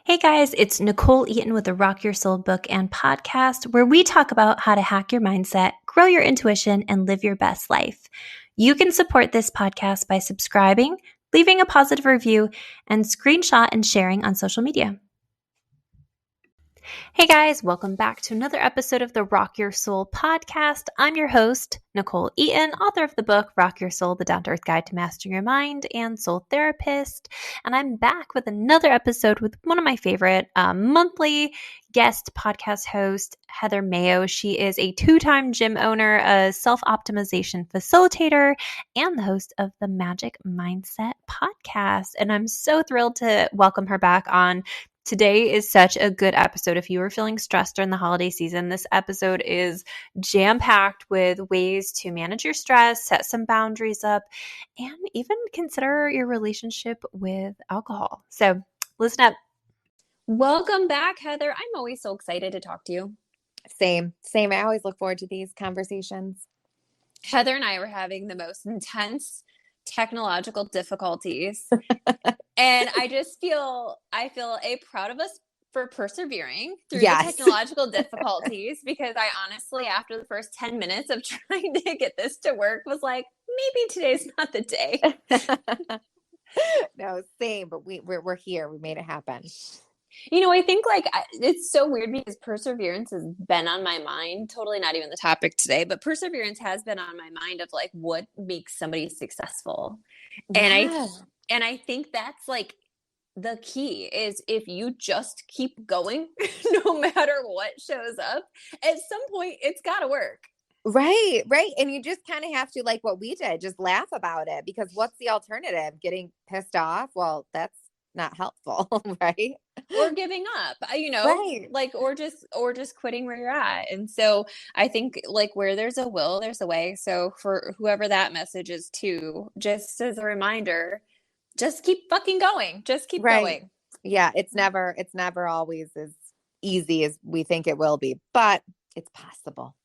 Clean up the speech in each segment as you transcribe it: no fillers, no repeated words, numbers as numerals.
Hey guys, it's Nicole Eaton with the Rock Your Soul book and podcast, where we talk about how to hack your mindset, grow your intuition, and live your best life. You can support this podcast by subscribing, leaving a positive review, and screenshot and sharing on social media. Hey guys, welcome back to another episode of the Rock Your Soul podcast. I'm your host, Nicole Eaton, author of the book Rock Your Soul, The Down to Earth Guide to Mastering Your Mind and Soul Therapist. And I'm back with another episode with one of my favorite monthly guest podcast host, Heather Maio. She is a two-time gym owner, a self-optimization facilitator, and the host of the Magic Mindset podcast. And I'm so thrilled to welcome her back on. Today is such a good episode. If you are feeling stressed during the holiday season, this episode is jam-packed with ways to manage your stress, set some boundaries up, and even consider your relationship with alcohol. So listen up. Welcome back, Heather. I'm always so excited to talk to you. Same. I always look forward to these conversations. Heather and I were having the most intense technological difficulties. And I feel proud of us for persevering through the technological difficulties, because I honestly, after the first 10 minutes of trying to get this to work, was like, maybe today's not the day. No, same, but we're here. We made it happen. You know, I think it's so weird because perseverance has been on my mind, totally not even the topic today, but perseverance has been on my mind of like what makes somebody successful. Yeah. And I think that's like the key is if you just keep going, no matter what shows up, at some point it's got to work. Right. And you just kind of have to, like what we did, just laugh about it, because what's the alternative? Getting pissed off? Well, that's not helpful, right? Or giving up, right. like, or just quitting where you're at. And so I think like where there's a will, there's a way. So for whoever that message is to, just as a reminder, just keep fucking going. Just keep going. Yeah. It's never always as easy as we think it will be, but it's possible.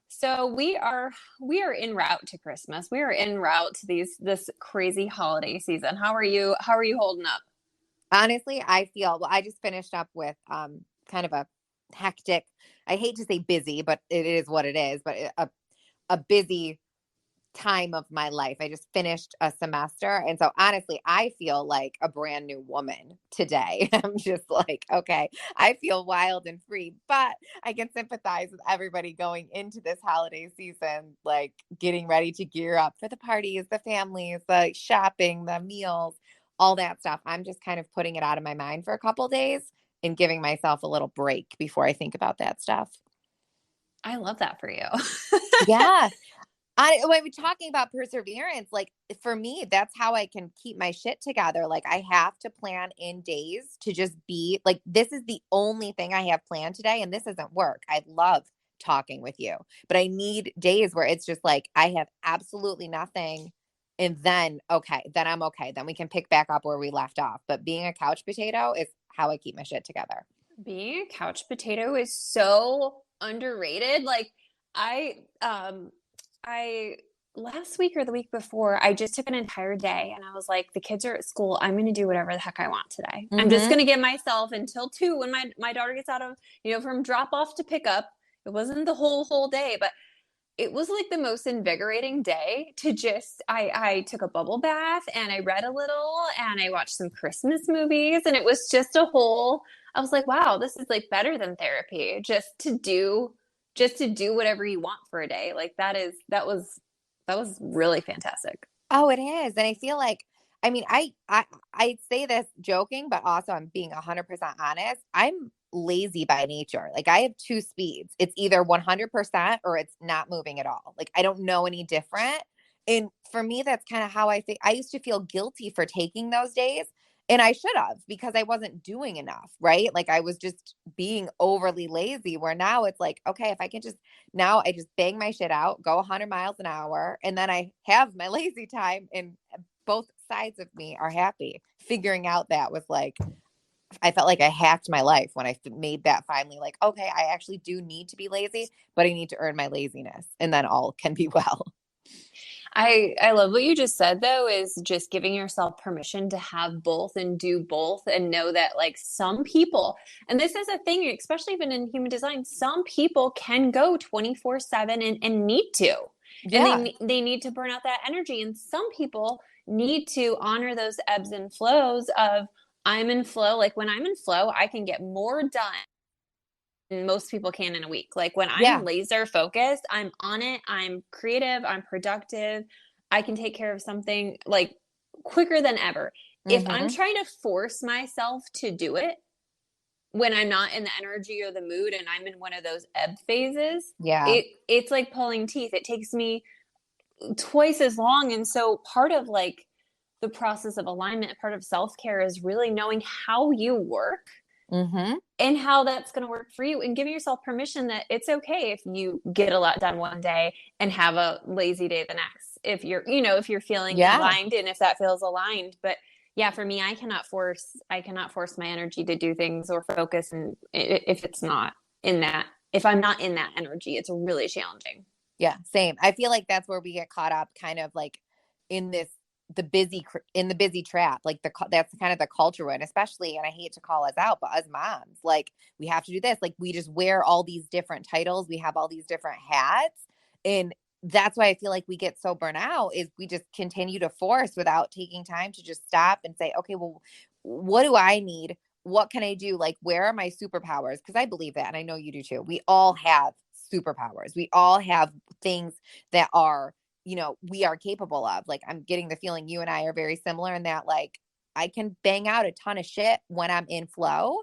So we are en route to Christmas. We are en route to this crazy holiday season. How are you holding up? Honestly, I just finished up with kind of a hectic, I hate to say busy, but it is what it is, but a busy time of my life. I just finished a semester. And so honestly, I feel like a brand new woman today. I'm just like, okay, I feel wild and free, but I can sympathize with everybody going into this holiday season, like getting ready to gear up for the parties, the families, the shopping, the meals, all that stuff. I'm just kind of putting it out of my mind for a couple days and giving myself a little break before I think about that stuff. I love that for you. Yeah. When we're talking about perseverance, like for me, that's how I can keep my shit together. Like I have to plan in days to just be like, this is the only thing I have planned today. And this isn't work. I love talking with you, but I need days where it's just like, I have absolutely nothing. And then, then I'm okay. Then we can pick back up where we left off. But being a couch potato is how I keep my shit together. Being a couch potato is so underrated. Like I last week or the week before, I just took an entire day and I was like, the kids are at school. I'm going to do whatever the heck I want today. I'm just going to give myself until 2 when my daughter gets out of, from drop off to pick up. It wasn't the whole day, but it was like the most invigorating day to just, I took a bubble bath and I read a little and I watched some Christmas movies, and it was just I was like, wow, this is like better than therapy, just to do whatever you want for a day. Like that was really fantastic. Oh, it is. And I feel like, I mean, I say this joking, but also I'm being 100% honest. I'm lazy by nature. Like I have two speeds. It's either 100% or it's not moving at all. Like I don't know any different. And for me, that's kind of how I think. I used to feel guilty for taking those days. And I should have, because I wasn't doing enough, right? Like I was just being overly lazy, where now it's like, okay, if I can just, now I just bang my shit out, go 100 miles an hour, and then I have my lazy time, and both sides of me are happy. Figuring out that was like, I felt like I hacked my life when I made that finally, like, okay, I actually do need to be lazy, but I need to earn my laziness, and then all can be well. I love what you just said though, is just giving yourself permission to have both and do both and know that like some people, and this is a thing, especially even in human design, some people can go 24/7 and need to. And Yeah. they need to burn out that energy. And some people need to honor those ebbs and flows of I'm in flow. Like when I'm in flow, I can get more done than most people can in a week. Like when I'm Yeah. laser focused, I'm on it, I'm creative, I'm productive. I can take care of something like quicker than ever. If I'm Mm-hmm. trying to force myself to do it when I'm not in the energy or the mood and I'm in one of those ebb phases, Yeah. it's like pulling teeth. It takes me twice as long. And so part of like the process of alignment, part of self-care is really knowing how you work Mm-hmm. and how that's going to work for you and giving yourself permission that it's okay if you get a lot done one day and have a lazy day the next. If you're, if you're feeling Yeah. aligned and if that feels aligned. But yeah, for me, I cannot force my energy to do things or focus. And if it's not in that, if I'm not in that energy, it's really challenging. Yeah, same. I feel like that's where we get caught up kind of like in this in the busy trap. Like that's kind of the culture and especially, and I hate to call us out, but as moms, like we have to do this. Like we just wear all these different titles. We have all these different hats. And that's why I feel like we get so burnt out is we just continue to force without taking time to just stop and say, okay, well, what do I need? What can I do? Like, where are my superpowers? Because I believe that. And I know you do too. We all have superpowers. We all have things that are, we are capable of. Like, I'm getting the feeling you and I are very similar in that, like, I can bang out a ton of shit when I'm in flow,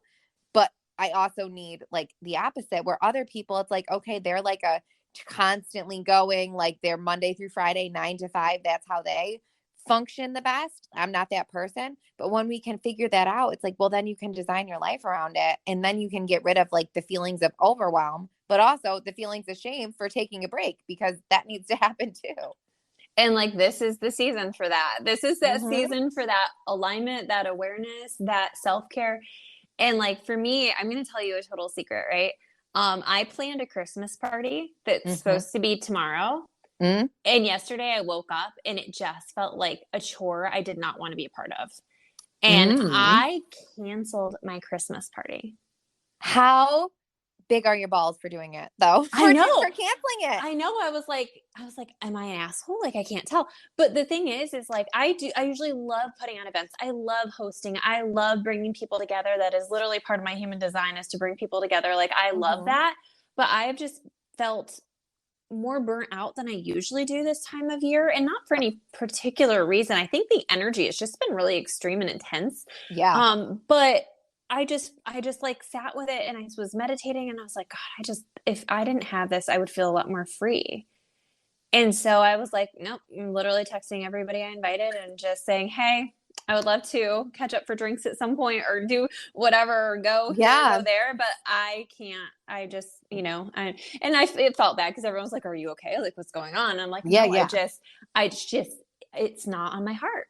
but I also need like the opposite where other people, it's like, okay, they're like a constantly going, like they're Monday through Friday, 9 to 5. That's how they function the best. I'm not that person. But when we can figure that out, it's like, well, then you can design your life around it. And then you can get rid of like the feelings of overwhelm, but also the feelings of shame for taking a break because that needs to happen too. And like this is the season for that. This is that Mm-hmm. season for that alignment, that awareness, that self-care. And like for me, I'm going to tell you a total secret, right? I planned a Christmas party that's Mm-hmm. supposed to be tomorrow. Mm-hmm. And yesterday I woke up and it just felt like a chore I did not want to be a part of. And Mm-hmm. I canceled my Christmas party. How big are your balls for doing it though? I For know. canceling it. I know. I was like, am I an asshole? Like, I can't tell. But the thing is like, I usually love putting on events. I love hosting. I love bringing people together. That is literally part of my human design is to bring people together. Like, I love Mm-hmm. that. But I have just felt more burnt out than I usually do this time of year. And not for any particular reason. I think the energy has just been really extreme and intense. Yeah. But I just like sat with it and I was meditating and I was like, God, if I didn't have this, I would feel a lot more free. And so I was like, nope, I'm literally texting everybody I invited and just saying, hey, I would love to catch up for drinks at some point or do whatever, or go here, go Yeah. there, but I can't. I just, it felt bad because everyone was like, are you okay? Like, what's going on? And I'm like, Yeah. no, Yeah. it's not on my heart.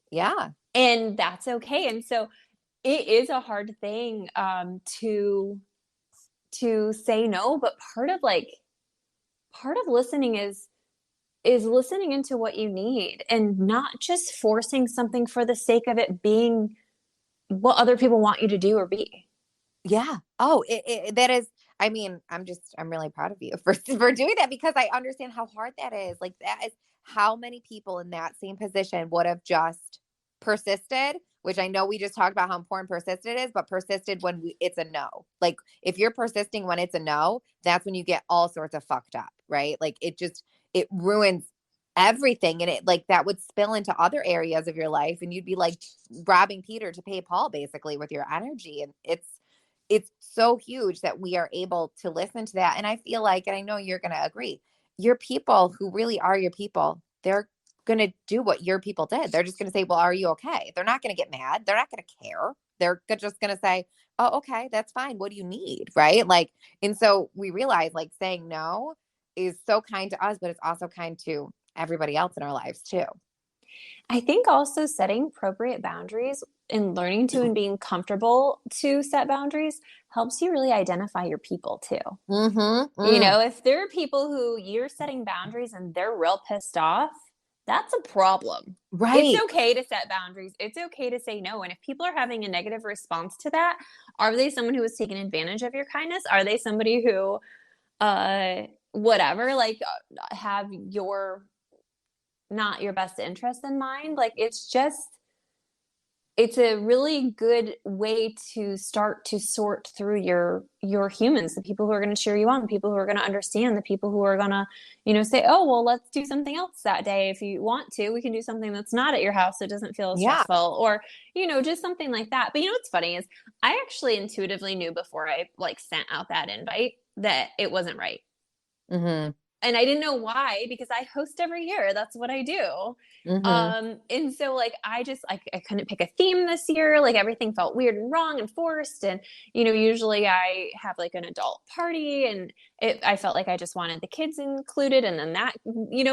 Yeah. And that's okay. And so it is a hard thing to say no, but part of listening is listening into what you need and not just forcing something for the sake of it being what other people want you to do or be. Yeah. Oh, that is, I mean, I'm really proud of you for doing that because I understand how hard that is. Like that is how many people in that same position would have just persisted, which I know we just talked about how important persisted is, but persisted when it's a no. Like if you're persisting when it's a no, that's when you get all sorts of fucked up, right? Like it ruins everything and it like that would spill into other areas of your life and you'd be like robbing Peter to pay Paul basically with your energy and it's so huge that we are able to listen to that. And I feel like, and I know you're going to agree, your people who really are your people, they're going to do what your people did. They're just going to say, well, are you okay? They're not going to get mad. They're not going to care. They're just going to say, oh, okay, that's fine. What do you need? Right. Like, and so we realize like saying no is so kind to us, but it's also kind to everybody else in our lives too. I think also setting appropriate boundaries and learning to and being comfortable to set boundaries helps you really identify your people too. Mm-hmm. Mm. If there are people who you're setting boundaries and they're real pissed off, that's a problem. It's Right. okay to set boundaries. It's okay to say no. And if people are having a negative response to that, are they someone who is taking advantage of your kindness? Are they somebody who, whatever, like have your, not your best interest in mind? Like, it's a really good way to start to sort through your humans, the people who are going to cheer you on, the people who are going to understand, the people who are going to, say, oh, well, let's do something else that day. If you want to, we can do something that's not at your house, so it doesn't feel as Yeah. stressful, or just something like that. But what's funny is I actually intuitively knew before I like sent out that invite that it wasn't right. Mm-hmm. And I didn't know why, because I host every year. That's what I do. Mm-hmm. And so like I just like I couldn't pick a theme this year. Like everything felt weird and wrong and forced. And usually I have like an adult party, and I felt like I just wanted the kids included, and then that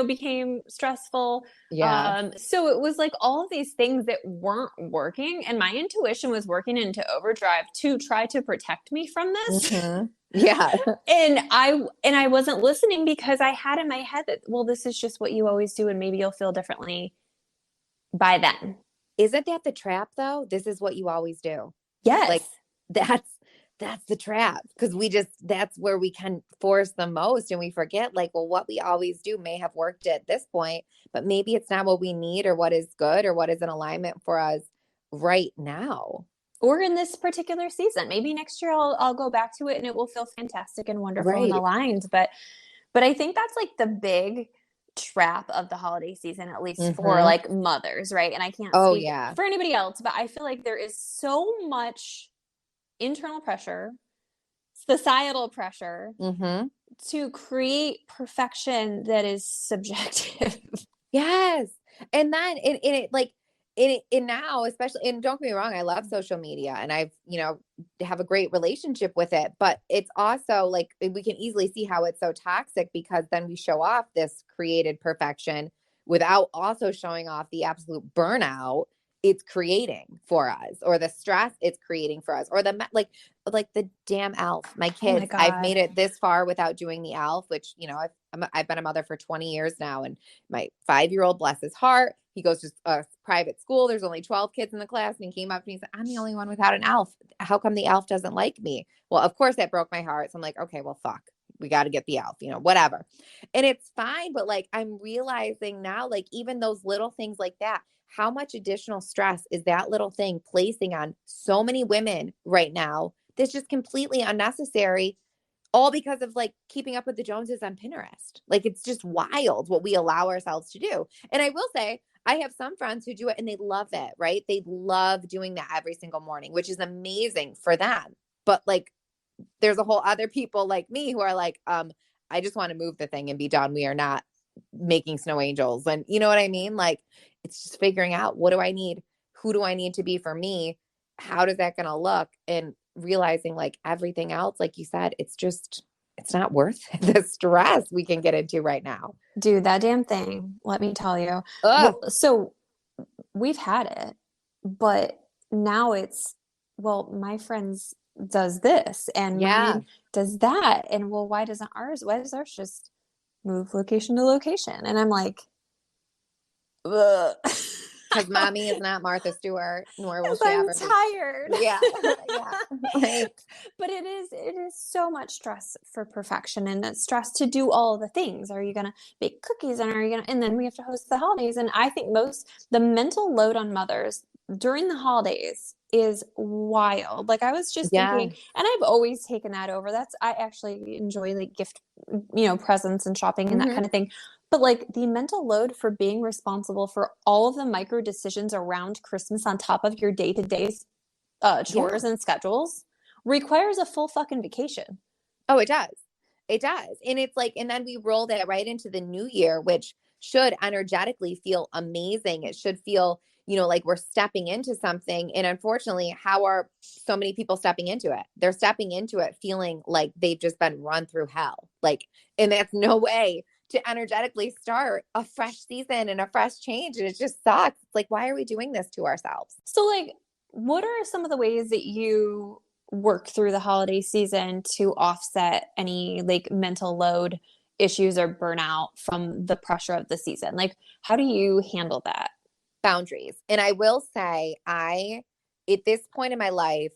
became stressful. Yeah. So it was like all of these things that weren't working, and my intuition was working into overdrive to try to protect me from this. Mm-hmm. Yeah. And I wasn't listening, because I had in my head that, well, this is just what you always do, and maybe you'll feel differently by then. Isn't that the trap though? This is what you always do. Like Yes. that's that's the trap, because that's where we can force the most, and we forget like, well, what we always do may have worked at this point, but maybe it's not what we need or what is good or what is in alignment for us right now. Or in this particular season, maybe next year I'll go back to it and it will feel fantastic and wonderful and Right. aligned. But I think that's like the big trap of the holiday season, at least for Mm-hmm. like mothers, right? And I can't Oh speak yeah. for anybody else, but I feel like there is so much internal pressure, societal pressure, Mm-hmm. to create perfection that is subjective. Yes. And then it like in now, especially, and don't get me wrong, I love social media and I've, have a great relationship with it, but it's also like we can easily see how it's so toxic, because then we show off this created perfection without also showing off the absolute burnout it's creating for us, or the stress it's creating for us, or like the damn elf. My Oh my kids, I've God. made it this far without doing the elf, which, I've been a mother for 20 years now, and my 5-year-old, bless his heart, he goes to a private school. There's only 12 kids in the class. And he came up to me and said, I'm the only one without an elf. How come the elf doesn't like me? Well, of course that broke my heart. So I'm like, okay, well, fuck. We got to get the elf, whatever. And it's fine. But like, I'm realizing now, like even those little things like that, how much additional stress is that little thing placing on so many women right now that's just completely unnecessary, all because of like keeping up with the Joneses on Pinterest. Like it's just wild what we allow ourselves to do. And I will say, I have some friends who do it and they love it, right? They love doing that every single morning, which is amazing for them. But like there's a whole other people like me who are like, I just want to move the thing and be done. We are not making snow angels. And you know what I mean? Like it's just figuring out, what do I need? Who do I need to be for me? How does that gonna look? And realizing like everything else, like you said, it's not worth the stress we can get into right now. Dude, that damn thing, let me tell you. Ugh. Well, so we've had it, but now it's, well, my friends does this and Yeah. mine does that. And well, why does ours just move location to location? And I'm like, ugh. Because mommy is not Martha Stewart, nor will Because she I'm ever be. tired. Yeah. Yeah. Like, But it is so much stress for perfection, and it's stress to do all the things. Are you gonna bake cookies, and are you gonna, and then we have to host the holidays. And I think the mental load on mothers during the holidays is wild. Like I was just yeah. thinking, and I've always taken that over. I actually enjoy like gift, presents and shopping and that Hmm. kind of thing. But like the mental load for being responsible for all of the micro decisions around Christmas on top of your day-to-day Yeah. chores and schedules requires a full fucking vacation. Oh, it does. It does. And it's like, and then we roll that right into the new year, which should energetically feel amazing. It should feel, like we're stepping into something. And unfortunately, how are so many people stepping into it? They're stepping into it feeling like they've just been run through hell. Like, and that's no way to energetically start a fresh season and a fresh change. And it just sucks. It's like, why are we doing this to ourselves? So, like, what are some of the ways that you work through the holiday season to offset any like mental load issues or burnout from the pressure of the season? Like, how do you handle that? Boundaries. And I will say, at this point in my life,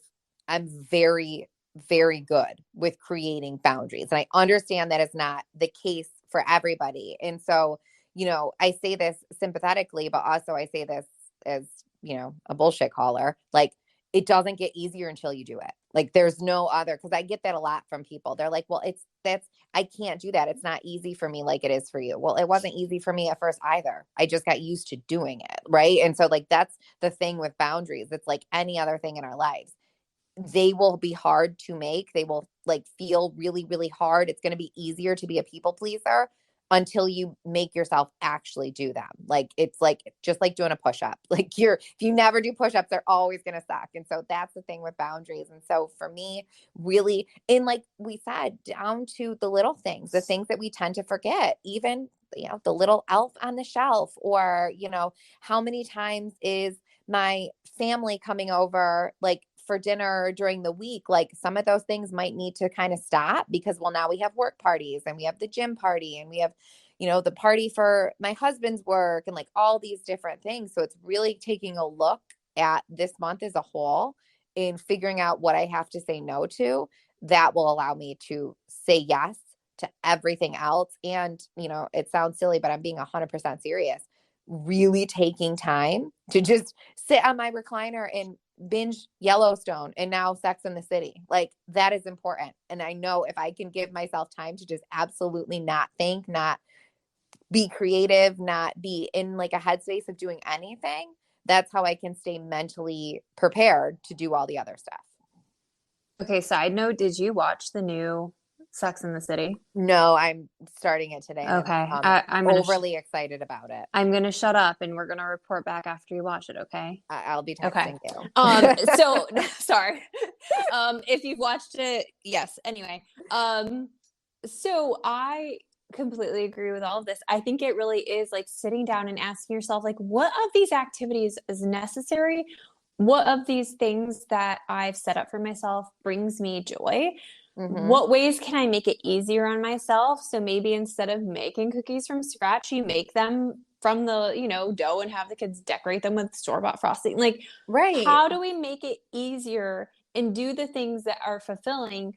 I'm very, very good with creating boundaries. And I understand that is not the case for everybody. And so, I say this sympathetically, but also I say this as, a bullshit caller. Like, it doesn't get easier until you do it. Like, there's no other, because I get that a lot from people. They're like, well, I can't do that. It's not easy for me like it is for you. Well, it wasn't easy for me at first either. I just got used to doing it. Right. And so, like, that's the thing with boundaries. It's like any other thing in our lives. They will be hard to make. They will like feel really, really hard. It's going to be easier to be a people pleaser until you make yourself actually do them. Like, it's like just like doing a push-up. Like, if you never do push-ups, they're always going to suck. And so that's the thing with boundaries. And so for me, really, and like we said, down to the little things, the things that we tend to forget, even, the little elf on the shelf, or, how many times is my family coming over, like, for dinner during the week. Like, some of those things might need to kind of stop because, well, now we have work parties and we have the gym party and we have, the party for my husband's work and like all these different things. So it's really taking a look at this month as a whole and figuring out what I have to say no to that will allow me to say yes to everything else. And, it sounds silly, but I'm being 100% serious. Really taking time to just sit on my recliner and binge Yellowstone and now Sex in the City. Like, that is important. And I know if I can give myself time to just absolutely not think, not be creative, not be in like a headspace of doing anything, that's how I can stay mentally prepared to do all the other stuff. Okay, side note, did you watch the new Sex in the City? No, I'm starting it today and Okay. I'm I'm gonna overly excited about it. I'm gonna shut up and we're gonna report back after you watch it, okay? I'll be Okay. texting you. So sorry. If you've watched it, yes. Anyway, so I completely agree with all of this. I think it really is like sitting down and asking yourself, like, what of these activities is necessary? What of these things that I've set up for myself brings me joy? Mm-hmm. What ways can I make it easier on myself? So maybe instead of making cookies from scratch, you make them from the, dough and have the kids decorate them with store-bought frosting. Like, Right. how do we make it easier and do the things that are fulfilling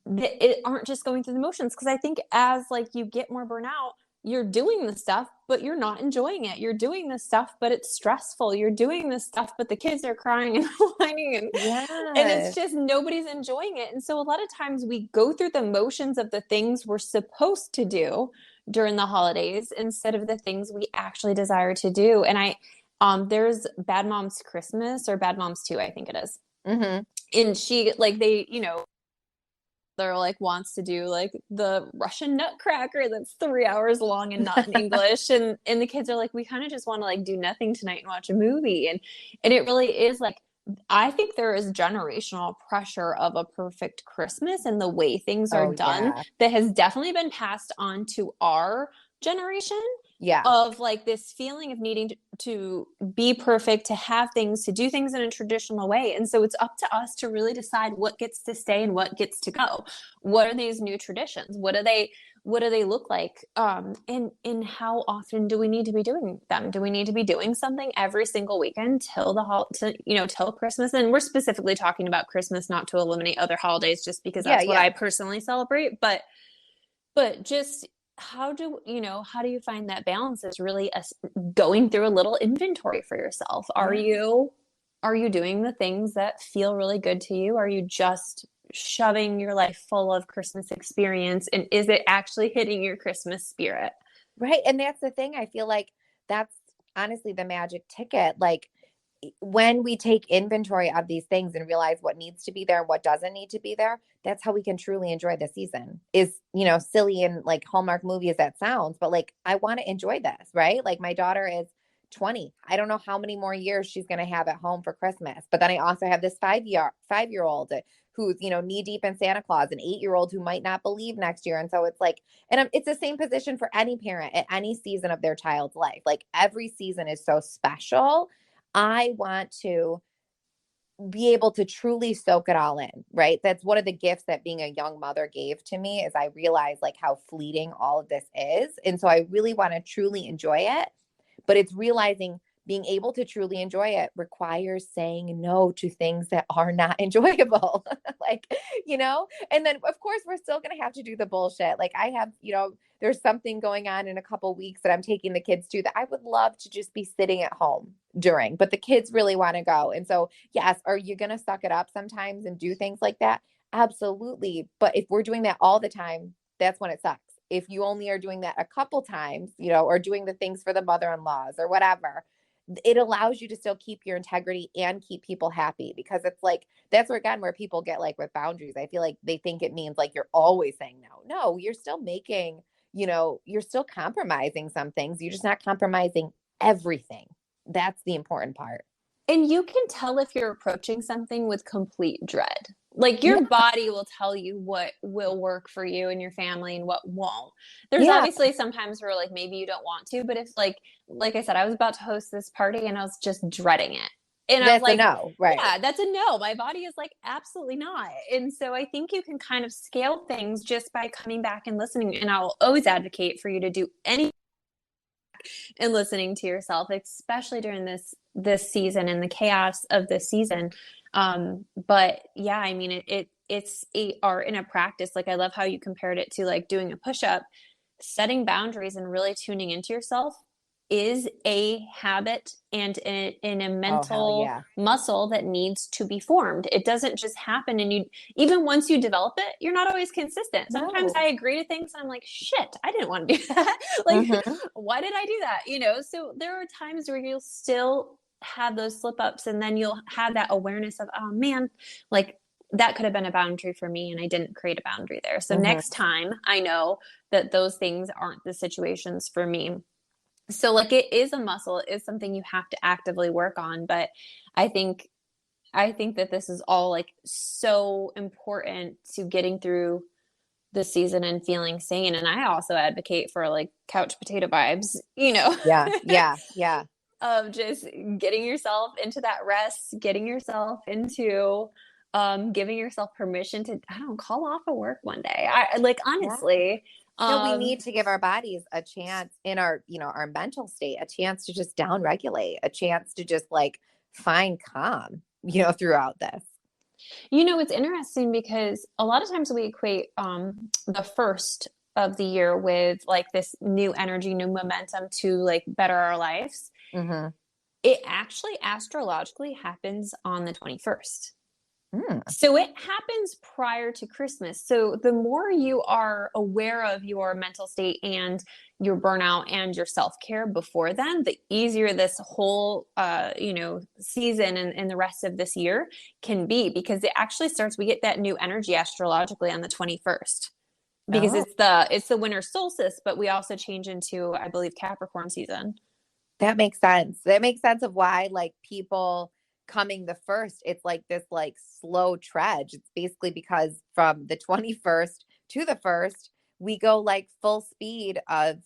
that it aren't just going through the motions? Because I think as like you get more burnout, you're doing the stuff, but you're not enjoying it. You're doing this stuff, but it's stressful. You're doing this stuff, but the kids are crying and whining and it's Yes. just nobody's enjoying it. And so a lot of times we go through the motions of the things we're supposed to do during the holidays instead of the things we actually desire to do. And there's Bad Moms Christmas or Bad Moms 2, I think it is. Mm-hmm. And she like they, they're like wants to do like the Russian Nutcracker that's 3 hours long and not in English. And the kids are like, we kind of just want to like do nothing tonight and watch a movie. And it really is like, I think there is generational pressure of a perfect Christmas and the way things are Oh, done yeah. that has definitely been passed on to our generation Yeah. of like this feeling of needing to be perfect, to have things, to do things in a traditional way. And so it's up to us to really decide what gets to stay and what gets to go. What are these new traditions? What do they look like? And how often do we need to be doing them? Do we need to be doing something every single weekend till Christmas? And we're specifically talking about Christmas, not to eliminate other holidays, just because Yeah. that's what Yeah. I personally celebrate. But just how do you find that balance is really going through a little inventory for yourself. Yes. Are you doing the things that feel really good to you? Are you just shoving your life full of Christmas experience, and is it actually hitting your Christmas spirit? Right. And that's the thing. I feel like that's honestly the magic ticket. Like, when we take inventory of these things and realize what needs to be there and what doesn't need to be there, that's how we can truly enjoy the season. Is, silly and like Hallmark movie as that sounds, but like, I want to enjoy this, right? Like, my daughter is 20. I don't know how many more years she's going to have at home for Christmas. But then I also have this 5-year-old who's, knee deep in Santa Claus, an 8-year-old who might not believe next year. And so it's like, and it's the same position for any parent at any season of their child's life. Like, every season is so special. I want to be able to truly soak it all in, right? That's one of the gifts that being a young mother gave to me, is I realized like how fleeting all of this is. And so I really want to truly enjoy it, but it's realizing being able to truly enjoy it requires saying no to things that are not enjoyable. Like, and then of course we're still going to have to do the bullshit. Like I have, there's something going on in a couple weeks that I'm taking the kids to that I would love to just be sitting at home during, but the kids really want to go. And so, yes, are you going to suck it up sometimes and do things like that? Absolutely. But if we're doing that all the time, that's when it sucks. If you only are doing that a couple times, or doing the things for the mother-in-laws or whatever, it allows you to still keep your integrity and keep people happy, because it's like, that's where, again, where people get like with boundaries. I feel like they think it means like you're always saying no. No, you're still making, you're still compromising some things. You're just not compromising everything. That's the important part. And you can tell if you're approaching something with complete dread. Like your Yeah. body will tell you what will work for you and your family and what won't. There's Yeah. obviously sometimes where like maybe you don't want to, but if like I said, I was about to host this party and I was just dreading it. And I was That's a like, no, right? yeah, that's a no. My body is like, absolutely not. And so I think you can kind of scale things just by coming back and listening. And I'll always advocate for you to do any and listening to yourself, especially during this season and the chaos of this season. But yeah, I mean, it's a art and a practice. Like I love how you compared it to like doing a push-up. Setting boundaries and really tuning into yourself is a habit and in a Oh, hell mental yeah. muscle that needs to be formed. It doesn't just happen, and you, even once you develop it, you're not always consistent. Sometimes No. I agree to things and I'm like, shit, I didn't want to do that. Like, Mm-hmm. why did I do that? So there are times where you'll still have those slip ups, and then you'll have that awareness of, oh man, like that could have been a boundary for me and I didn't create a boundary there. So Mm-hmm. next time I know that those things aren't the situations for me. So like it is a muscle, it is something you have to actively work on. But I think that this is all like so important to getting through the season and feeling sane. And I also advocate for like couch potato vibes, Yeah. Yeah. Yeah. of just getting yourself into that rest, getting yourself into giving yourself permission to, I don't call off of work one day. I like Yeah. honestly, No, we um need to give our bodies a chance in our, our mental state, a chance to just down regulate, a chance to just like find calm, throughout this. it's interesting because a lot of times we equate the first of the year with like this new energy, new momentum to like better our lives. Mm-hmm. It actually astrologically happens on the 21st. Mm. So it happens prior to Christmas. So the more you are aware of your mental state and your burnout and your self-care before then, the easier this whole season and the rest of this year can be, because it actually starts, we get that new energy astrologically on the 21st, because Oh, it's the winter solstice, but we also change into, I believe, Capricorn season. that makes sense. That makes sense of why like people coming the first, it's like this like slow trudge. It's basically because from the 21st to the first, we go like full speed of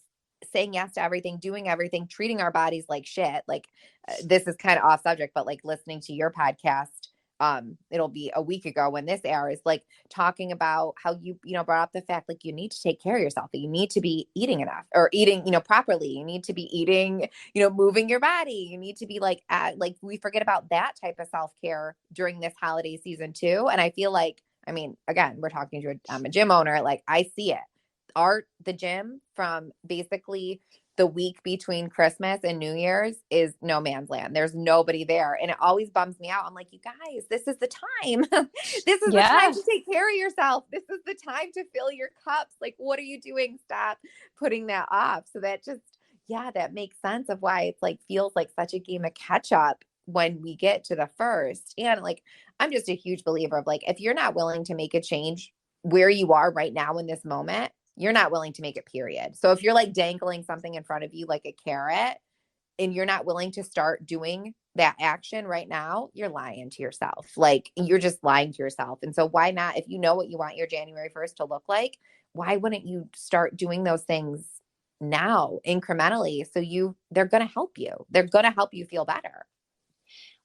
saying yes to everything, doing everything, treating our bodies like shit. Like this is kind of off subject, but like listening to your podcast, it'll be a week ago when this airs, like talking about how you brought up the fact like you need to take care of yourself, that you need to be eating enough or eating, properly. You need to be eating, moving your body. You need to be like like we forget about that type of self-care during this holiday season too. And I feel like, I mean, again, we're talking to I'm a gym owner, like I see it. The gym from basically the week between Christmas and New Year's is no man's land. There's nobody there. And it always bums me out. I'm like, you guys, this is the time. This is the time Yeah. to take care of yourself. This is the time to fill your cups. Like, what are you doing? Stop putting that off. So that just, yeah, that makes sense of why it's like feels like such a game of catch up when we get to the first. And like, I'm just a huge believer of like, if you're not willing to make a change where you are right now in this moment, you're not willing to make it, period. So if you're like dangling something in front of you like a carrot and you're not willing to start doing that action right now, you're lying to yourself. Like you're just lying to yourself. And so why not, if you know what you want your January 1st to look like, why wouldn't you start doing those things now incrementally? So they're going to help you. They're going to help you feel better.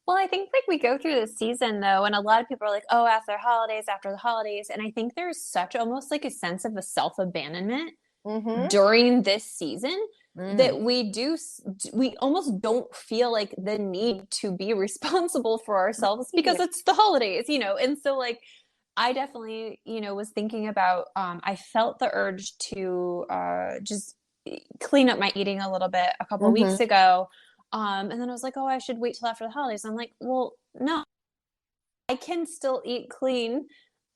Well, I think like we go through this season though, and a lot of people are like, oh, after the holidays. And I think there's such almost like a sense of a self-abandonment Mm-hmm. during this season Mm. that we almost don't feel like the need to be responsible for ourselves because it's the holidays, and so like I definitely was thinking about I felt the urge to just clean up my eating a little bit a couple Mm-hmm. weeks ago, and then I was like, oh, I should wait till after the holidays. I'm like, well, no, I can still eat clean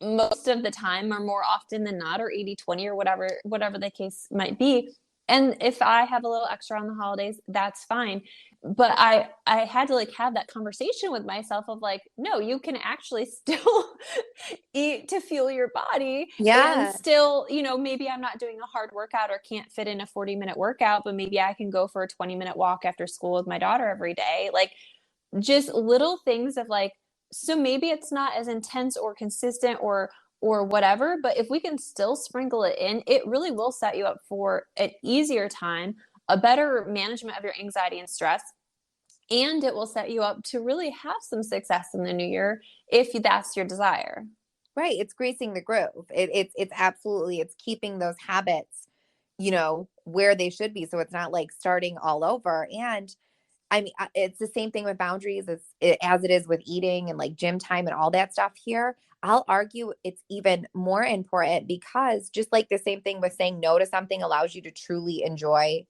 most of the time or more often than not, or 80/20 or whatever the case might be. And if I have a little extra on the holidays, that's fine. But I had to like have that conversation with myself of like, no, you can actually still eat to fuel your body and Yeah. still, maybe I'm not doing a hard workout or can't fit in a 40-minute workout, but maybe I can go for a 20-minute walk after school with my daughter every day. Like just little things of like, so maybe it's not as intense or consistent or whatever, but if we can still sprinkle it in, it really will set you up for an easier time, a better management of your anxiety and stress, and it will set you up to really have some success in the new year if that's your desire. Right. It's greasing the groove. It's absolutely, it's keeping those habits, where they should be. So it's not like starting all over. And I mean, it's the same thing with boundaries as it is with eating and like gym time and all that stuff here. I'll argue it's even more important because just like the same thing with saying no to something allows you to truly enjoy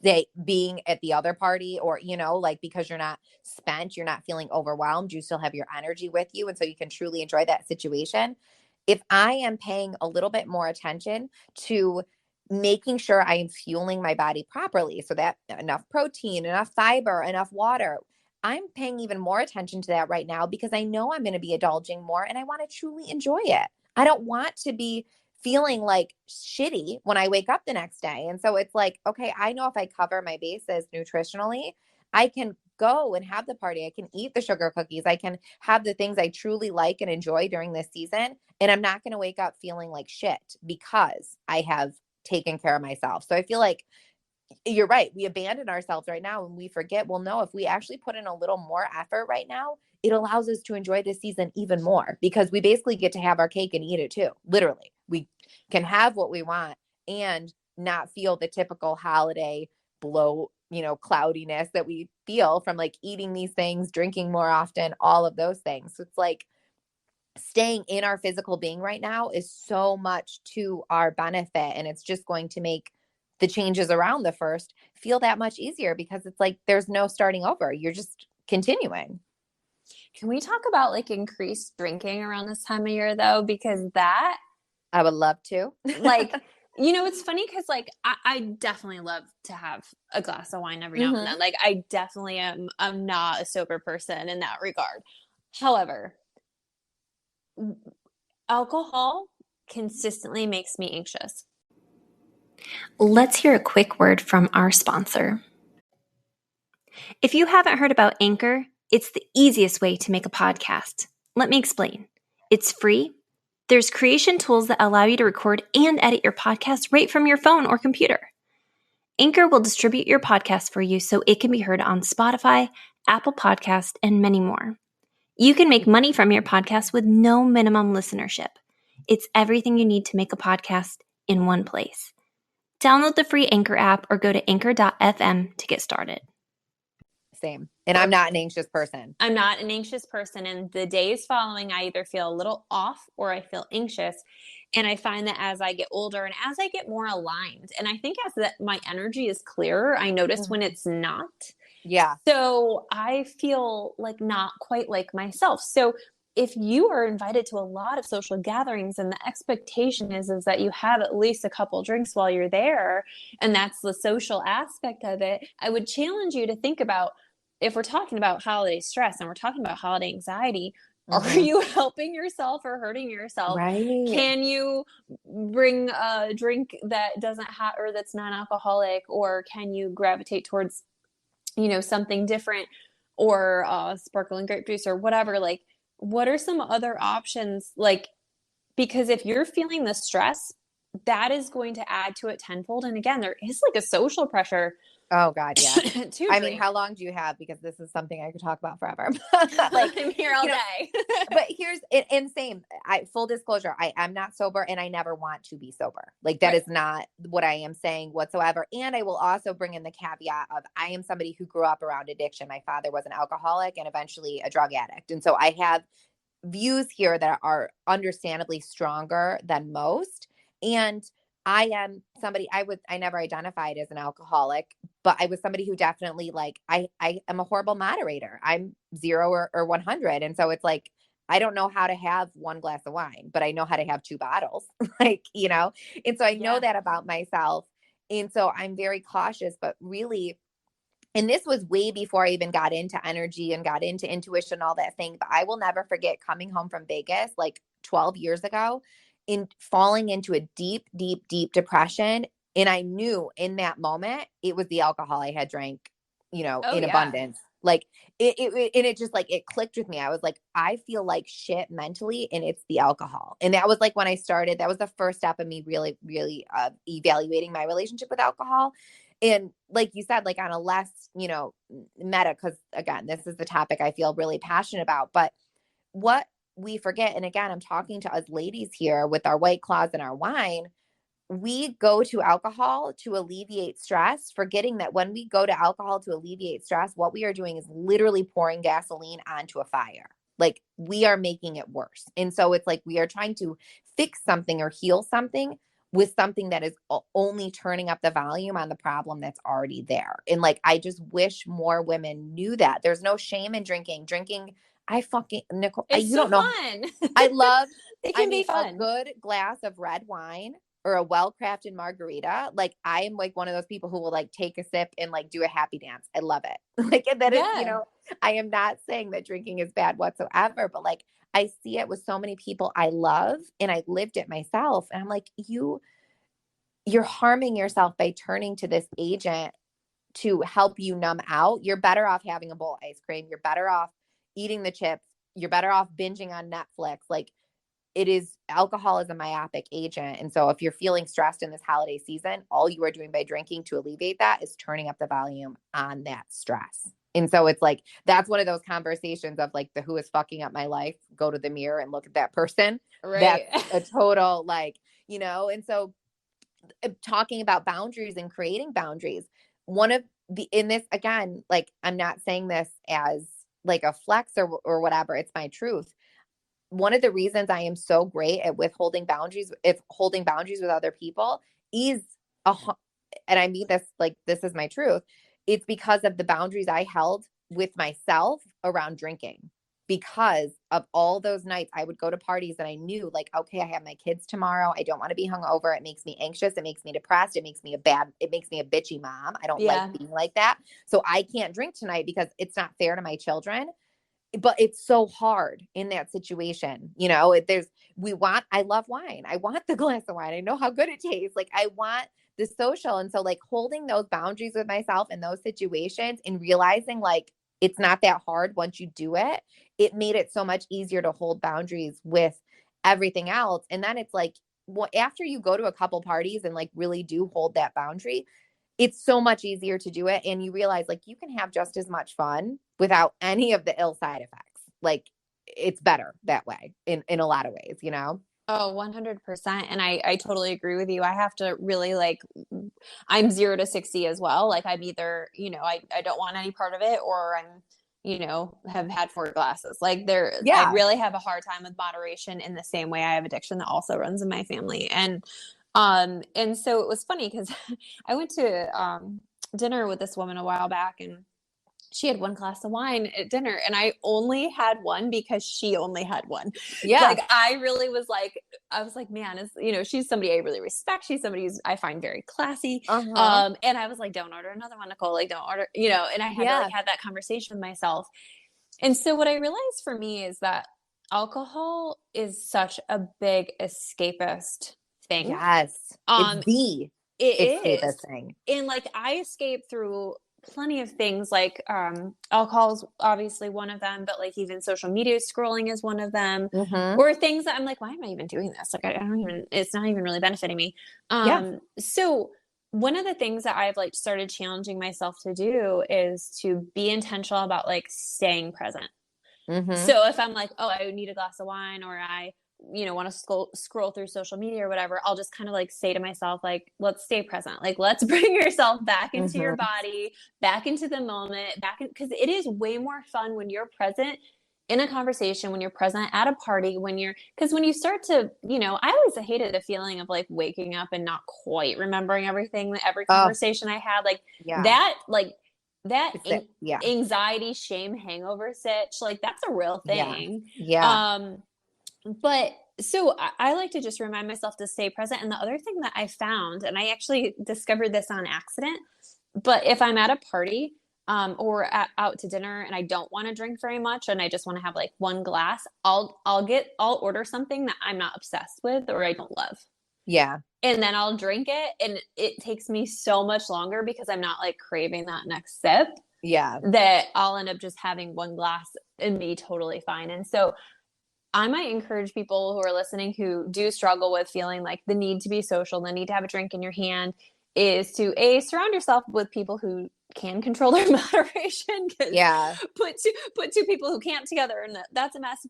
say being at the other party, or like because you're not spent, you're not feeling overwhelmed, you still have your energy with you, and so you can truly enjoy that situation. If I am paying a little bit more attention to making sure I am fueling my body properly, so that enough protein, enough fiber, enough water, I'm paying even more attention to that right now because I know I'm going to be indulging more and I want to truly enjoy it. I don't want to be feeling like shitty when I wake up the next day. And so it's like, okay, I know if I cover my bases nutritionally, I can go and have the party. I can eat the sugar cookies. I can have the things I truly like and enjoy during this season. And I'm not going to wake up feeling like shit because I have taken care of myself. So I feel like you're right. We abandon ourselves right now and we forget, well, no, if we actually put in a little more effort right now, it allows us to enjoy this season even more because we basically get to have our cake and eat it too. Literally, we can have what we want and not feel the typical holiday blow, cloudiness that we feel from like eating these things, drinking more often, all of those things. So it's like staying in our physical being right now is so much to our benefit. And it's just going to make the changes around the first feel that much easier because it's like there's no starting over. You're just continuing. Can we talk about like increased drinking around this time of year though? Because that, I would love to. like, it's funny because like I definitely love to have a glass of wine every now and Mm-hmm. then. Like I definitely am. I'm not a sober person in that regard. However, alcohol consistently makes me anxious. Let's hear a quick word from our sponsor. If you haven't heard about Anchor, it's the easiest way to make a podcast. Let me explain. It's free. There's creation tools that allow you to record and edit your podcast right from your phone or computer. Anchor will distribute your podcast for you so it can be heard on Spotify, Apple Podcast, and many more. You can make money from your podcast with no minimum listenership. It's everything you need to make a podcast in one place. Download the free Anchor app or go to anchor.fm to get started. Same. And I'm not an anxious person. I'm not an anxious person. And the days following, I either feel a little off or I feel anxious. And I find that as I get older and as I get more aligned, and I think as my energy is clearer, I notice when it's not. Yeah. So I feel like not quite like myself. So if you are invited to a lot of social gatherings and the expectation is that you have at least a couple drinks while you're there, and that's the social aspect of it, I would challenge you to think about, if we're talking about holiday stress and we're talking about holiday anxiety, are Mm-hmm. you helping yourself or hurting yourself? Right. Can you bring a drink that doesn't have or that's non-alcoholic, or can you gravitate towards something different, or sparkling grape juice or whatever? Like, what are some other options? Like, because if you're feeling the stress, that is going to add to it tenfold. And again, there is like a social pressure Oh God, yes. to I mean, drink. how long do you have? Because this is something I could talk about forever. Like, I'm here all you know, day. but here's and same. I full disclosure, I am not sober and I never want to be sober. Like that Right. is not what I am saying whatsoever. And I will also bring in the caveat of I am somebody who grew up around addiction. My father was an alcoholic and eventually a drug addict. And so I have views here that are understandably stronger than most. And I am somebody I never identified as an alcoholic, but I was somebody who definitely like I am a horrible moderator. I'm 0 or 100. And so it's like I don't know how to have one glass of wine, but I know how to have two bottles. Like, you know. And so I know that about myself. And so I'm very cautious, but really and this was way before I even got into energy and got into intuition, all that thing. But I will never forget coming home from Vegas like 12 years ago and falling into a deep, deep, deep depression. And I knew in that moment it was the alcohol I had drank, Oh in yeah. abundance. Like and it just like it clicked with me. I was like, I feel like shit mentally, and it's the alcohol. And that was like when I started. That was the first step of me really, really evaluating my relationship with alcohol. And like you said, like on a less, meta, because again, this is the topic I feel really passionate about. But what we forget, and again, I'm talking to us ladies here with our White Claws and our wine, we go to alcohol to alleviate stress, forgetting that when we go to alcohol to alleviate stress, what we are doing is literally pouring gasoline onto a fire. Like we are making it worse. And so it's like we are trying to fix something or heal something with something that is only turning up the volume on the problem that's already there. And like, I just wish more women knew that. There's no shame in drinking. Drinking, I fucking, Nicole, It's you so don't know. fun. I love, It I can be mean, a fun. good glass of red wine or a well-crafted margarita. Like I am like one of those people who will like take a sip and like do a happy dance. I love it. Like, and that is, Yeah. I am not saying that drinking is bad whatsoever, but like I see it with so many people I love and I lived it myself. And I'm like, you're harming yourself by turning to this agent to help you numb out. You're better off having a bowl of ice cream. You're better off eating the chips. You're better off binging on Netflix. Like alcohol is a myopic agent. And so if you're feeling stressed in this holiday season, all you are doing by drinking to alleviate that is turning up the volume on that stress. And so it's like, that's one of those conversations of like the who is fucking up my life, go to the mirror and look at that person. Right. That's a total like, and so talking about boundaries and creating boundaries. One of in this, again, like I'm not saying this as like a flex or whatever, it's my truth. One of the reasons I am so great at withholding boundaries, if holding boundaries with other people is and I mean this, like, this is my truth. It's because of the boundaries I held with myself around drinking. Because of all those nights I would go to parties and I knew like, okay, I have my kids tomorrow. I don't want to be hungover. It makes me anxious. It makes me depressed. It makes me a bitchy mom. I don't like Yeah. being like that. So I can't drink tonight because it's not fair to my children. But it's so hard in that situation. I love wine. I want the glass of wine. I know how good it tastes. Like I want the social. And so like holding those boundaries with myself in those situations and realizing like it's not that hard once you do it, it made it so much easier to hold boundaries with everything else. And then it's like, after you go to a couple parties and like really do hold that boundary, it's so much easier to do it. And you realize like you can have just as much fun without any of the ill side effects. Like it's better that way in a lot of ways, you know? Oh, 100%. And I totally agree with you. I have to really like, I'm 0 to 60 as well. Like I'm either, I don't want any part of it or I'm, have had 4 glasses. Like I Yeah. really have a hard time with moderation in the same way I have addiction that also runs in my family. And so it was funny because I went to, dinner with this woman a while back and she had 1 glass of wine at dinner and I only had one because she only had one. Yeah. Like I really was like, I was like, man, she's somebody I really respect. She's somebody I find very classy. Uh-huh. And I was like, don't order another one, Nicole. Like, don't order, and I had to like Yeah. have that conversation with myself. And so what I realized for me is that alcohol is such a big escapist thing. Yes. It's Um, the it is. escapist thing. And like I escape through plenty of things like alcohol is obviously one of them, but like even social media scrolling is one of them. Mm-hmm. Or things that I'm like, why am I even doing this? Like I don't even, it's not even really benefiting me. Yeah. So one of the things that I've like started challenging myself to do is to be intentional about like staying present. Mm-hmm. So if I'm like, oh, I need a glass of wine, or I, want to scroll through social media or whatever, I'll just kind of like say to myself, like, let's stay present. Like, let's bring yourself back into your Mm-hmm. body, back into the moment, because it is way more fun when you're present in a conversation, when you're present at a party, because when you start to, I always hated the feeling of like waking up and not quite remembering everything, every Oh, conversation I had, yeah. like that It's it. Yeah. anxiety, shame, hangover sitch, like that's a real Yeah. thing. Yeah. Um, but so I like to just remind myself to stay present. And the other thing that I found, and I actually discovered this on accident, but if I'm at a party, out to dinner and I don't want to drink very much and I just want to have like one glass, I'll order something that I'm not obsessed with or I don't love. Yeah. And then I'll drink it and it takes me so much longer because I'm not like craving that next sip, Yeah. that I'll end up just having one glass and be totally fine. And so I might encourage people who are listening who do struggle with feeling like the need to be social, the need to have a drink in your hand, is to surround yourself with people who can control their moderation. Because Yeah. put two people who can't together, and that's a mess.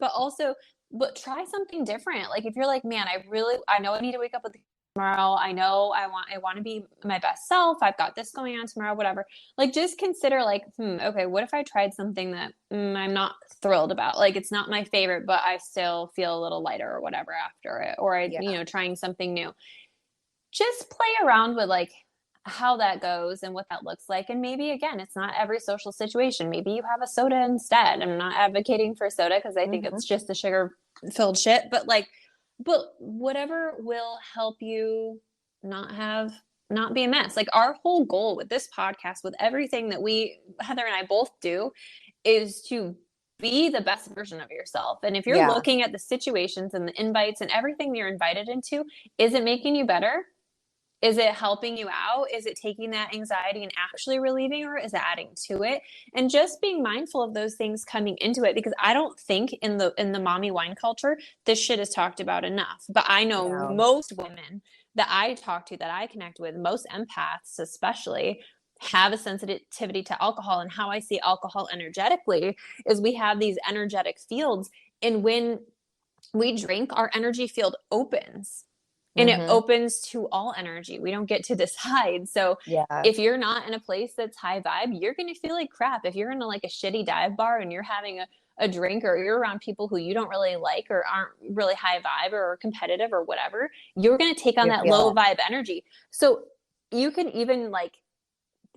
But try something different. Like if you're like, man, I know I need to wake up with tomorrow. I know I want to be my best self. I've got this going on tomorrow, whatever. Like just consider like, okay, what if I tried something that I'm not thrilled about? Like it's not my favorite, but I still feel a little lighter or whatever after it. Or Yeah. trying something new. Just play around with like how that goes and what that looks like. And maybe again, it's not every social situation. Maybe you have a soda instead. I'm not advocating for soda because I think Mm-hmm. it's just the sugar filled shit, but whatever will help you not be a mess. Like our whole goal with this podcast, with everything that Heather and I both do, is to be the best version of yourself. And if you're Yeah. looking at the situations and the invites and everything you're invited into, is it making you better? Is it helping you out? Is it taking that anxiety and actually relieving, or is it adding to it? And just being mindful of those things coming into it, because I don't think in the mommy wine culture this shit is talked about enough. But I know No. most women that I talk to, that I connect with, most empaths especially, have a sensitivity to alcohol. And how I see alcohol energetically is we have these energetic fields, and when we drink, our energy field opens, and it Mm-hmm. opens to all energy. We don't get to decide. So Yeah. if you're not in a place that's high vibe, you're going to feel like crap. If you're in like a shitty dive bar and you're having a drink, or you're around people who you don't really like or aren't really high vibe or competitive or whatever, you're going to take on You that feel low it. vibe energy. So you can even like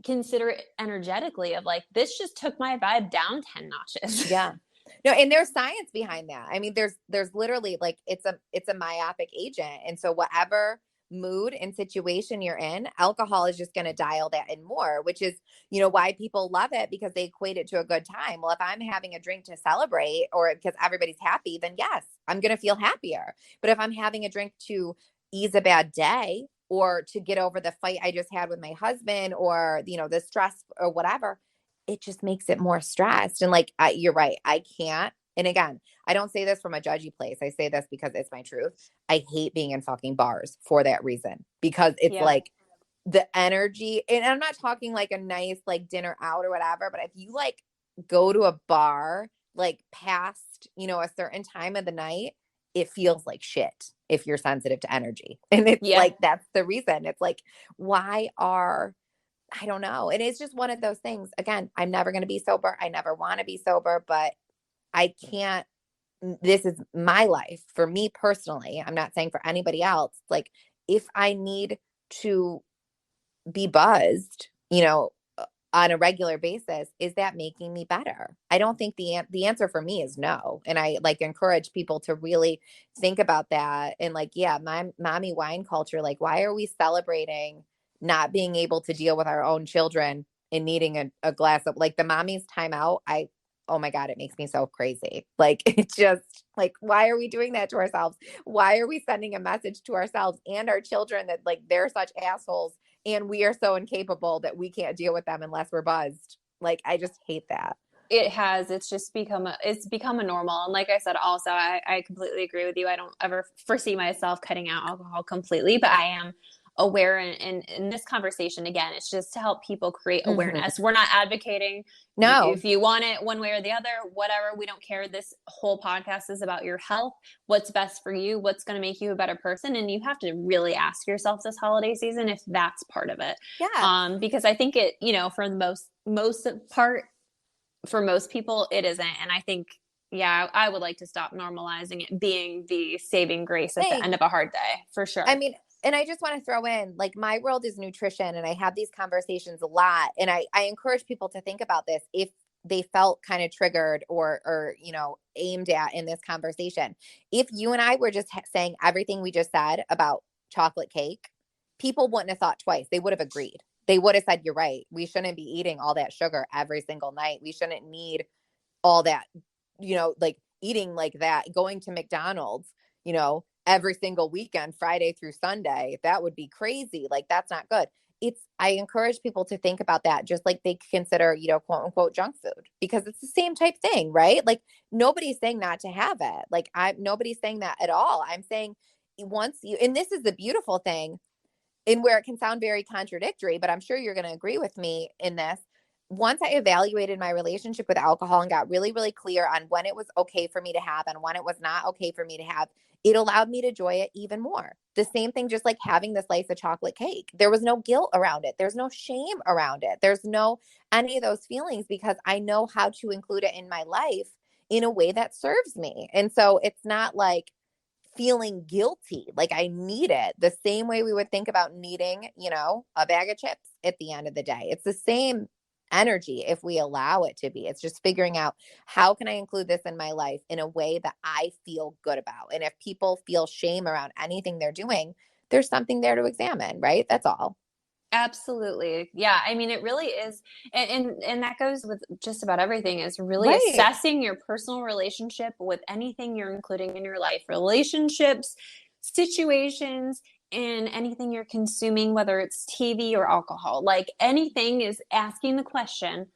consider it energetically of like, this just took my vibe down 10 notches. Yeah. No, and there's science behind that. I mean, there's literally like it's a myopic agent. And so whatever mood and situation you're in, alcohol is just going to dial that in more, which is, why people love it, because they equate it to a good time. Well, if I'm having a drink to celebrate or because everybody's happy, then yes, I'm going to feel happier. But if I'm having a drink to ease a bad day or to get over the fight I just had with my husband, or, the stress or whatever, it just makes it more stressed. And like, you're right. I can't. And again, I don't say this from a judgy place. I say this because it's my truth. I hate being in fucking bars for that reason, because it's Yeah. like the energy, and I'm not talking like a nice like dinner out or whatever, but if you like go to a bar like past, a certain time of the night, it feels like shit if you're sensitive to energy. And it's Yeah. like, that's the reason. It's like, I don't know. And it's just one of those things. Again, I'm never going to be sober. I never want to be sober, but I can't. This is my life for me personally. I'm not saying for anybody else. Like, if I need to be buzzed, on a regular basis, is that making me better? I don't think the answer for me is no. And I like encourage people to really think about that. And like, yeah, my mommy wine culture, like, why are we celebrating not being able to deal with our own children and needing a glass of like the mommy's time out? Oh my God, it makes me so crazy. Like, it just like, why are we doing that to ourselves? Why are we sending a message to ourselves and our children that like they're such assholes and we are so incapable that we can't deal with them unless we're buzzed? Like, I just hate that. It's just it's become a normal. And like I said, also, I completely agree with you. I don't ever foresee myself cutting out alcohol completely, but I am aware. And in this conversation, again, it's just to help people create Mm-hmm. awareness. We're not advocating No. if you want it one way or the other, whatever, we don't care. This whole podcast is about your health, what's best for you, what's going to make you a better person. And you have to really ask yourself this holiday season if that's part of it. Yeah. Because I think it, for the most part, for most people, it isn't. And I think, yeah, I would like to stop normalizing it being the saving grace at the Hey, end of a hard day, for sure. I mean, and I just want to throw in, like, my world is nutrition, and I have these conversations a lot. And I encourage people to think about this if they felt kind of triggered or, aimed at in this conversation. If you and I were just saying everything we just said about chocolate cake, people wouldn't have thought twice. They would have agreed. They would have said, you're right. We shouldn't be eating all that sugar every single night. We shouldn't need all that, like eating like that, going to McDonald's, every single weekend, Friday through Sunday. That would be crazy. Like, that's not good. I encourage people to think about that, just like they consider, quote unquote junk food, because it's the same type thing, right? Like, nobody's saying not to have it. Like, nobody's saying that at all. I'm saying and this is the beautiful thing, and where it can sound very contradictory, but I'm sure you're going to agree with me in this. Once I evaluated my relationship with alcohol and got really, really clear on when it was okay for me to have and when it was not okay for me to have, it allowed me to enjoy it even more. The same thing, just like having the slice of chocolate cake. There was no guilt around it. There's no shame around it. There's no any of those feelings, because I know how to include it in my life in a way that serves me. And so it's not like feeling guilty, like I need it, the same way we would think about needing, a bag of chips at the end of the day. It's the same energy if we allow it to be. It's just figuring out, how can I include this in my life in a way that I feel good about? And if people feel shame around anything they're doing, there's something there to examine, right? That's all. Absolutely. Yeah. I mean, it really is. And that goes with just about everything, is really Right. assessing your personal relationship with anything you're including in your life, relationships, situations, and anything you're consuming, whether it's TV or alcohol. Like, anything is asking the question,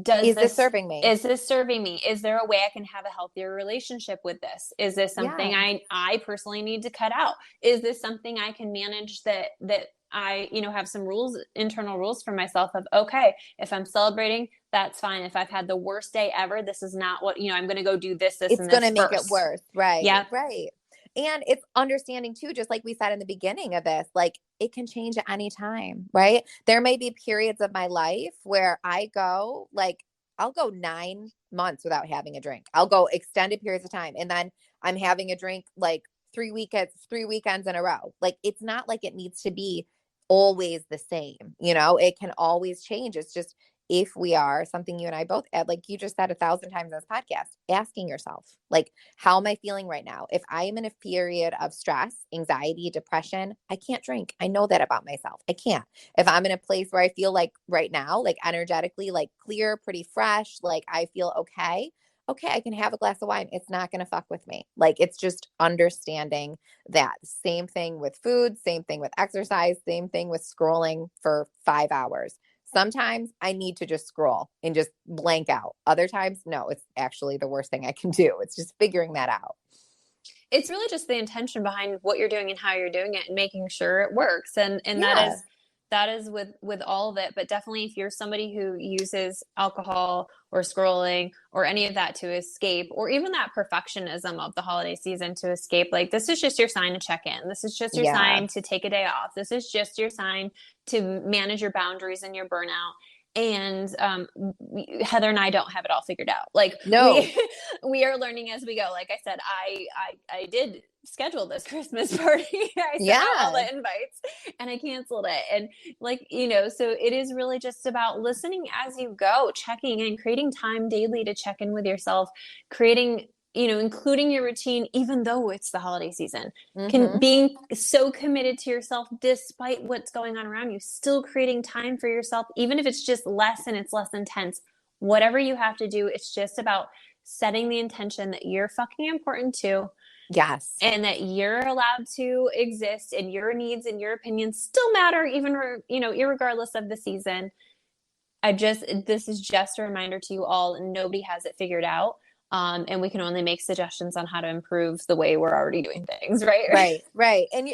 Is this serving me? is this serving me? Is there a way I can have a healthier relationship with this? Is this something Yeah. I personally need to cut out? Is this something I can manage, that I, have some rules, internal rules for myself of, okay, if I'm celebrating, that's fine. If I've had the worst day ever, this is not what, I'm going to go do this, It's and going this to make it first. worse. Right. Yep. Right. And it's understanding too, just like we said in the beginning of this, like, it can change at any time, right? There may be periods of my life where I'll go 9 months without having a drink. I'll go extended periods of time. And then I'm having a drink like 3 weekends in a row. Like, it's not like it needs to be always the same. It can always change. It's just, if we are, something you and I both add, like you just said 1,000 times in this podcast, asking yourself, like, how am I feeling right now? If I am in a period of stress, anxiety, depression, I can't drink. I know that about myself. I can't. If I'm in a place where I feel like right now, like energetically, like clear, pretty fresh, like I feel okay, I can have a glass of wine. It's not going to fuck with me. Like, it's just understanding that. Same thing with food, same thing with exercise, same thing with scrolling for 5 hours. Sometimes I need to just scroll and just blank out. Other times, no, it's actually the worst thing I can do. It's just figuring that out. It's really just the intention behind what you're doing and how you're doing it, and making sure it works. And Yeah. that is with all of it. But definitely, if you're somebody who uses alcohol or scrolling or any of that to escape, or even that perfectionism of the holiday season to escape, like, this is just your sign to check in. This is just your Yeah. sign to take a day off. This is just your sign to manage your boundaries and your burnout. And Heather and I don't have it all figured out. Like, No. we are learning as we go. Like I said, I did schedule this Christmas party. I sent out all Yeah. the invites and I canceled it. And, like, so it is really just about listening as you go, checking in, creating time daily to check in with yourself, creating, including your routine, even though it's the holiday season, Mm-hmm. being so committed to yourself, despite what's going on around you, still creating time for yourself, even if it's just less and it's less intense, whatever you have to do. It's just about setting the intention that you're fucking important too, Yes. and that you're allowed to exist, and your needs and your opinions still matter, even, irregardless of the season. This is just a reminder to you all, nobody has it figured out. And we can only make suggestions on how to improve the way we're already doing things, right? Right. Right. And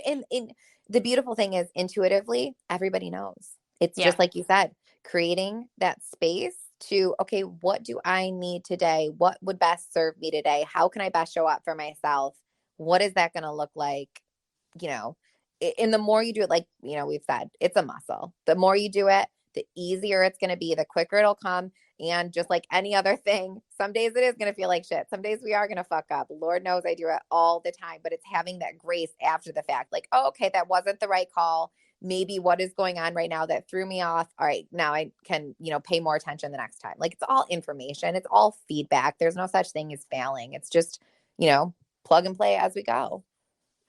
the beautiful thing is intuitively, everybody knows. It's Yeah. just like you said, creating that space to, okay, what do I need today? What would best serve me today? How can I best show up for myself? What is that going to look like? You know, and the more you do it, like, you know, we've said, it's a muscle. The more you do it, the easier it's going to be, the quicker it'll come. And just like any other thing, some days it is going to feel like shit. Some days we are going to fuck up. Lord knows I do it all the time, but it's having that grace after the fact. Like, oh, okay, that wasn't the right call. Maybe what is going on right now that threw me off. All right, now I can, you know, pay more attention the next time. Like, it's all information. It's all feedback. There's no such thing as failing. It's just, you know, plug and play as we go.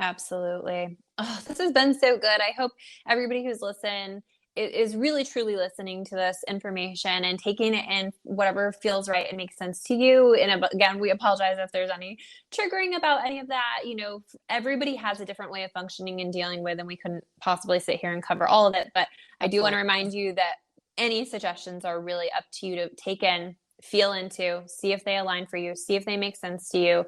Absolutely. Oh, this has been so good. I hope everybody who's listened is really truly listening to this information and taking it in whatever feels right and makes sense to you. And again, we apologize if there's any triggering about any of that. You know, everybody has a different way of functioning and dealing with, and we couldn't possibly sit here and cover all of it. But I do want to remind you that any suggestions are really up to you to take in, feel into, see if they align for you, see if they make sense to you,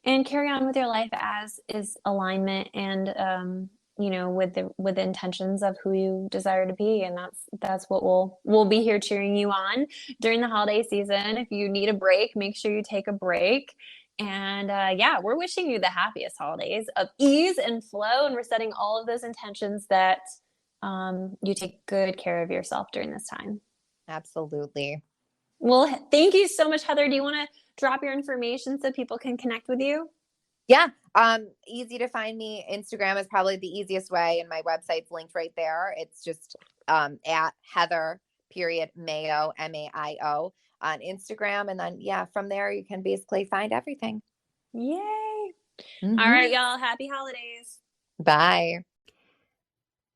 and carry on with your life as is alignment and you know, with the intentions of who you desire to be. And that's what we'll be here cheering you on during the holiday season. If you need a break, make sure you take a break. And yeah, we're wishing you the happiest holidays of ease and flow, and we're setting all of those intentions that you take good care of yourself during this time. Absolutely. Well, thank you so much, Heather. Do you want to drop your information so people can connect with you? Yeah. Easy to find me. Instagram is probably the easiest way, and my website's linked right there. It's just at Heather Maio, Maio on Instagram. And then yeah, from there you can basically find everything. Yay. Mm-hmm. All right, y'all. Happy holidays. Bye.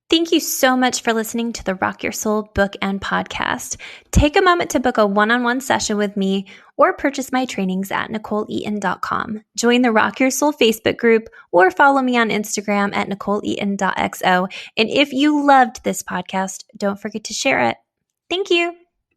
Thank you so much for listening to the Rock Your Soul book and podcast. Take a moment to book a one-on-one session with me or purchase my trainings at NicoleEaton.com. Join the Rock Your Soul Facebook group or follow me on Instagram at NicoleEaton.xo. And if you loved this podcast, don't forget to share it. Thank you.